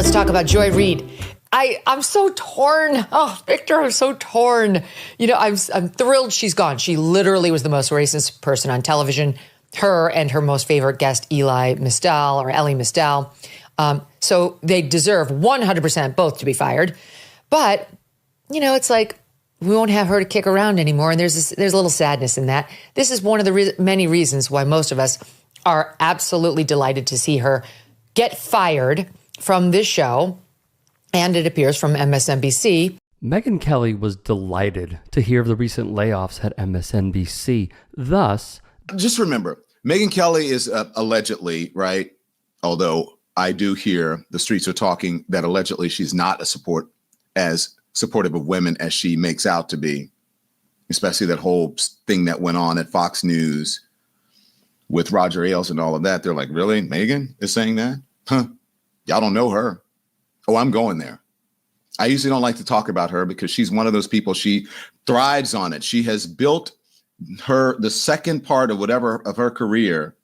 Let's talk about Joy Reid. I'm so torn. Oh, Victor, I'm so torn. You know, I'm thrilled she's gone. She literally was the most racist person on television. Her and her most favorite guest, Ellie Mistel. So they deserve 100% both to be fired. But, you know, it's like we won't have her to kick around anymore. And there's a little sadness in that. This is one of the many reasons why most of us are absolutely delighted to see her get fired from this show. And it appears from MSNBC. Megyn Kelly was delighted to hear of the recent layoffs at MSNBC. Thus, just remember, Megyn Kelly is allegedly, right? Although I do hear the streets are talking that allegedly she's not as supportive of women as she makes out to be, especially that whole thing that went on at Fox News with Roger Ailes and all of that. They're like, really? Megyn is saying that? Huh? Y'all don't know her. Oh, I'm going there. I usually don't like to talk about her because she's one of those people. She thrives on it. She has built the second part of her career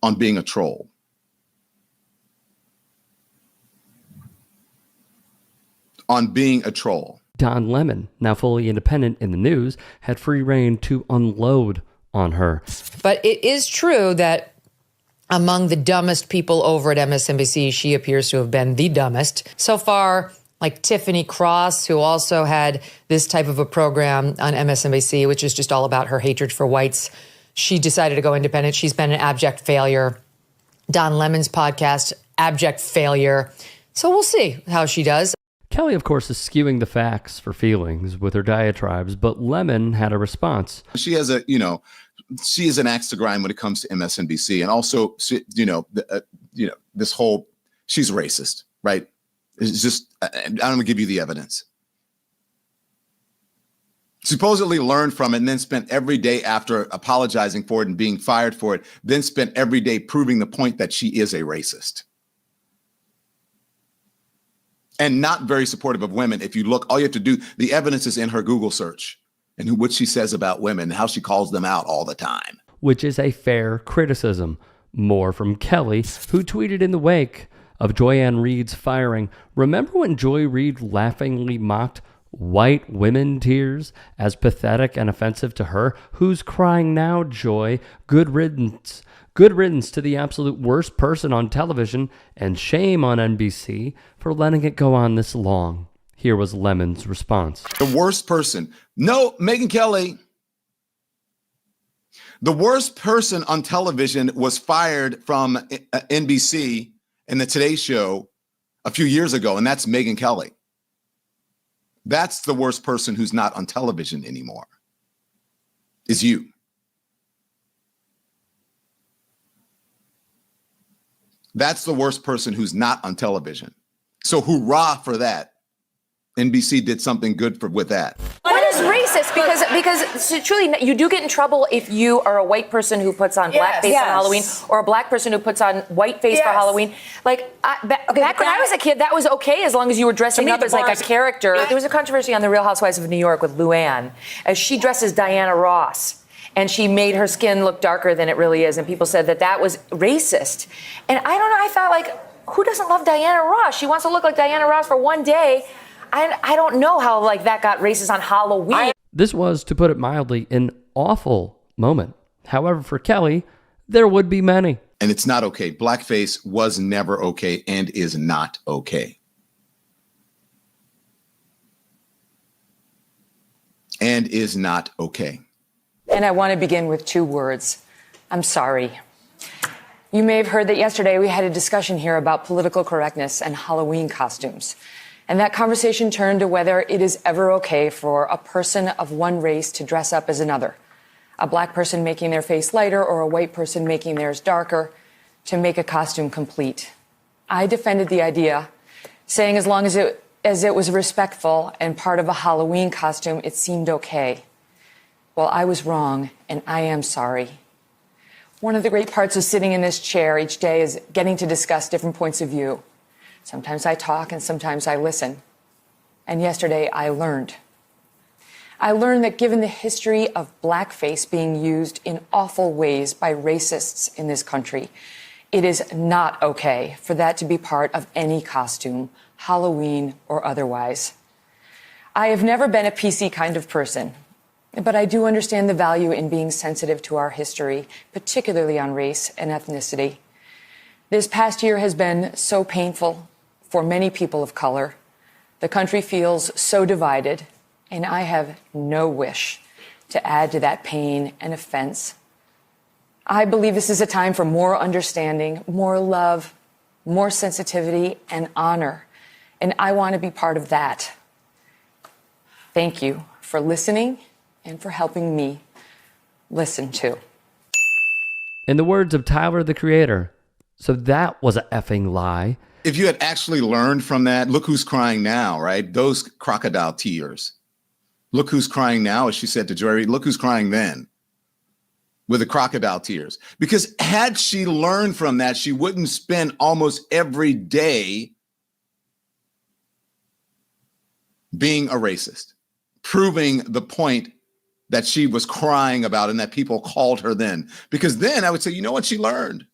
on being a troll. On being a troll. Don Lemon, now fully independent in the news, had free reign to unload on her. But it is true that among the dumbest people over at MSNBC, she appears to have been the dumbest. So far, like Tiffany Cross, who also had this type of a program on MSNBC, which is just all about her hatred for whites. She decided to go independent. She's been an abject failure. Don Lemon's podcast, abject failure. So we'll see how she does. Kelly, of course, is skewing the facts for feelings with her diatribes, but Lemon had a response. She has she is an axe to grind when it comes to MSNBC. And also, this whole, she's racist, right? It's just, I'm going to give you the evidence. Supposedly learned from it and then spent every day after apologizing for it and being fired for it, then spent every day proving the point that she is a racist. And not very supportive of women. If you look, all you have to do, the evidence is in her Google search. And what she says about women, how she calls them out all the time. Which is a fair criticism. More from Kelly, who tweeted in the wake of Joy Reid's firing, remember when Joy Reid laughingly mocked white women tears as pathetic and offensive to her? Who's crying now, Joy? Good riddance. Good riddance to the absolute worst person on television, and shame on NBC for letting it go on this long. Here was Lemon's response. The worst person. No, Megyn Kelly. The worst person on television was fired from NBC in the Today Show a few years ago, and that's Megyn Kelly. That's the worst person who's not on television anymore. Is you. That's the worst person who's not on television. So hoorah for that. NBC did something good with that. What is racist? Because truly, you do get in trouble if you are a white person who puts on blackface on Halloween, or a black person who puts on whiteface for Halloween. Like back when I was a kid, that was okay as long as you were dressing up as like a character. There was a controversy on The Real Housewives of New York with Luann, as she dressed as Diana Ross. And she made her skin look darker than it really is. And people said that was racist. And I don't know, I thought, like, who doesn't love Diana Ross? She wants to look like Diana Ross for one day. I don't know how, like, that got racist on Halloween. This was, to put it mildly, an awful moment. However, for Kelly, there would be many. And it's not okay. Blackface was never okay and is not okay. And is not okay. And I want to begin with 2 words. I'm sorry. You may have heard that yesterday we had a discussion here about political correctness and Halloween costumes. And that conversation turned to whether it is ever okay for a person of one race to dress up as another. A black person making their face lighter or a white person making theirs darker to make a costume complete. I defended the idea, saying as long as it was respectful and part of a Halloween costume, it seemed okay. Well, I was wrong, and I am sorry. One of the great parts of sitting in this chair each day is getting to discuss different points of view. Sometimes I talk and sometimes I listen. And yesterday I learned. I learned that given the history of blackface being used in awful ways by racists in this country, It is not okay for that to be part of any costume, Halloween or otherwise. I have never been a PC kind of person, but I do understand the value in being sensitive to our history, particularly on race and ethnicity. This past year has been so painful for many people of color. The country feels so divided, and I have no wish to add to that pain and offense. I believe this is a time for more understanding, more love, more sensitivity, and honor. And I want to be part of that. Thank you for listening and for helping me listen too. In the words of Tyler, the Creator, so that was a effing lie. If you had actually learned from that, look who's crying now, right? Those crocodile tears. Look who's crying now, as she said to Joy Reid, look who's crying then with the crocodile tears. Because had she learned from that, she wouldn't spend almost every day being a racist, proving the point that she was crying about and that people called her then. Because then I would say, you know what she learned?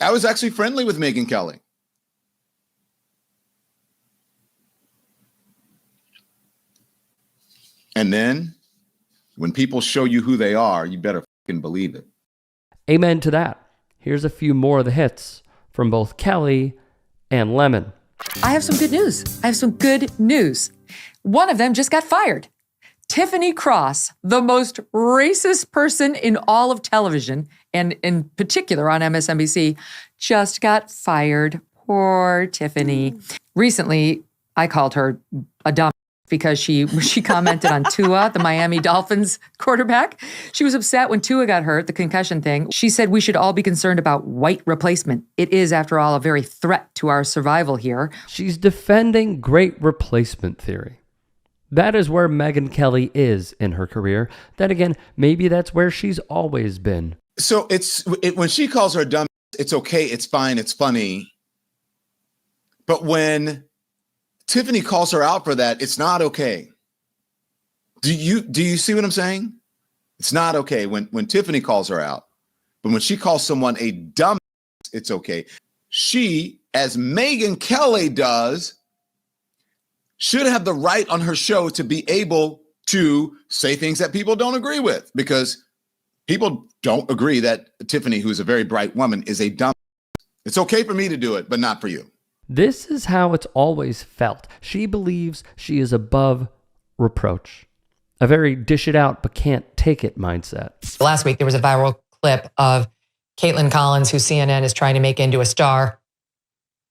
I was actually friendly with Megyn Kelly. And then when people show you who they are, you better fucking believe it. Amen to that. Here's a few more of the hits from both Kelly and Lemon. I have some good news. I have some good news. One of them just got fired. Tiffany Cross, the most racist person in all of television, and in particular on MSNBC, just got fired. Poor Tiffany. Recently, I called her a dumb because she commented on Tua, the Miami Dolphins quarterback. She was upset when Tua got hurt, the concussion thing. She said we should all be concerned about white replacement. It is, after all, a very threat to our survival here. She's defending great replacement theory. That is where Megyn Kelly is in her career. Then again, maybe that's where she's always been. So when she calls her dumb, it's okay, it's fine, it's funny. But when Tiffany calls her out for that, it's not okay. Do you see what I'm saying? It's not okay when Tiffany calls her out. But when she calls someone a dumb, it's okay. She, as Megyn Kelly does, should have the right on her show to be able to say things that people don't agree with, because people don't agree that Tiffany, who's a very bright woman, is a dumb. It's okay for me to do it, but not for you. This is how it's always felt. She believes she is above reproach. A very dish it out but can't take it mindset. Last week, there was a viral clip of Kaitlyn Collins, who CNN is trying to make into a star.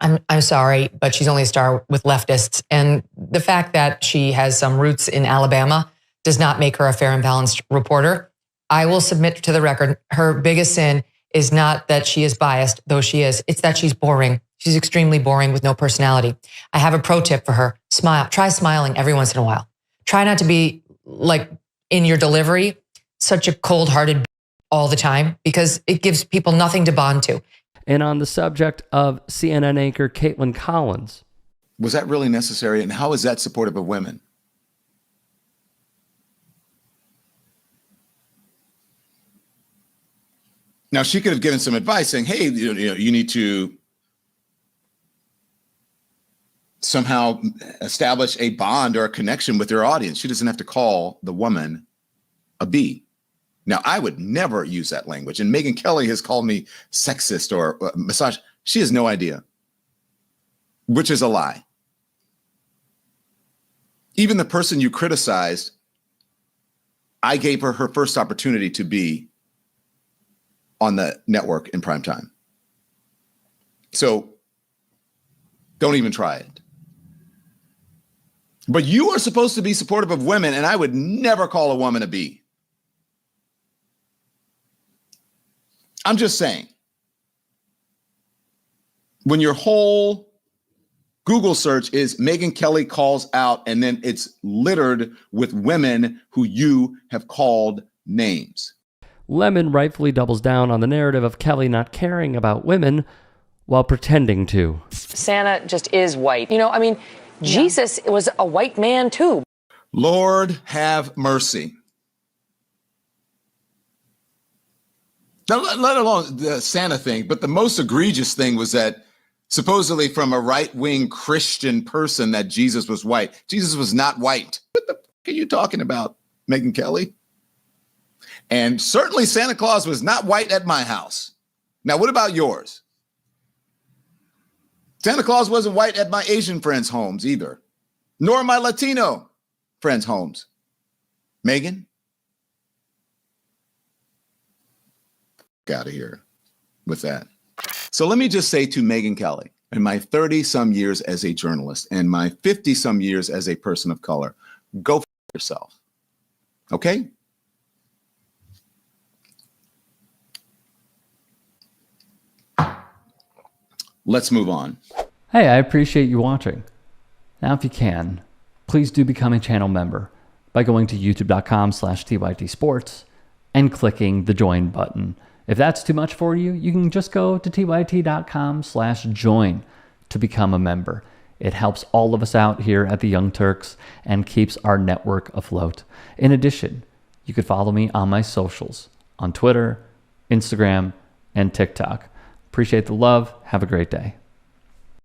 I'm sorry, but she's only a star with leftists. And the fact that she has some roots in Alabama does not make her a fair and balanced reporter. I will submit to the record, her biggest sin is not that she is biased, though she is. It's that she's boring. She's extremely boring with no personality. I have a pro tip for her. Smile. Try smiling every once in a while. Try not to be like in your delivery, such a cold-hearted all the time, because it gives people nothing to bond to. And on the subject of CNN anchor Kaitlyn Collins. Was that really necessary? And how is that supportive of women? Now, she could have given some advice saying, hey, you need to somehow establish a bond or a connection with your audience. She doesn't have to call the woman a B. Now, I would never use that language. And Megyn Kelly has called me sexist or misogynist. She has no idea, which is a lie. Even the person you criticized, I gave her her first opportunity to be on the network in prime time. So don't even try it. But you are supposed to be supportive of women, and I would never call a woman a B. I'm just saying, when your whole Google search is Megyn Kelly calls out, and then it's littered with women who you have called names. Lemon rightfully doubles down on the narrative of Kelly not caring about women while pretending to. Santa just is white. Jesus was a white man too. Lord have mercy. let alone the Santa thing, but the most egregious thing was that supposedly from a right-wing Christian person that Jesus was white. Jesus was not white. What the fuck are you talking about, Megyn Kelly? And certainly Santa Claus was not white at my house. Now, what about yours? Santa Claus wasn't white at my Asian friends' homes either, nor my Latino friends' homes. Megyn? Out of here with that. So let me just say to Megyn Kelly, in my 30-some years as a journalist and my 50-some years as a person of color, go for yourself. Okay? Let's move on. Hey, I appreciate you watching. Now, if you can, please do become a channel member by going to youtube.com/tytsports and clicking the join button. If that's too much for you, you can just go to tyt.com/join to become a member. It helps all of us out here at the Young Turks and keeps our network afloat. In addition, you could follow me on my socials on Twitter, Instagram, and TikTok. Appreciate the love. Have a great day.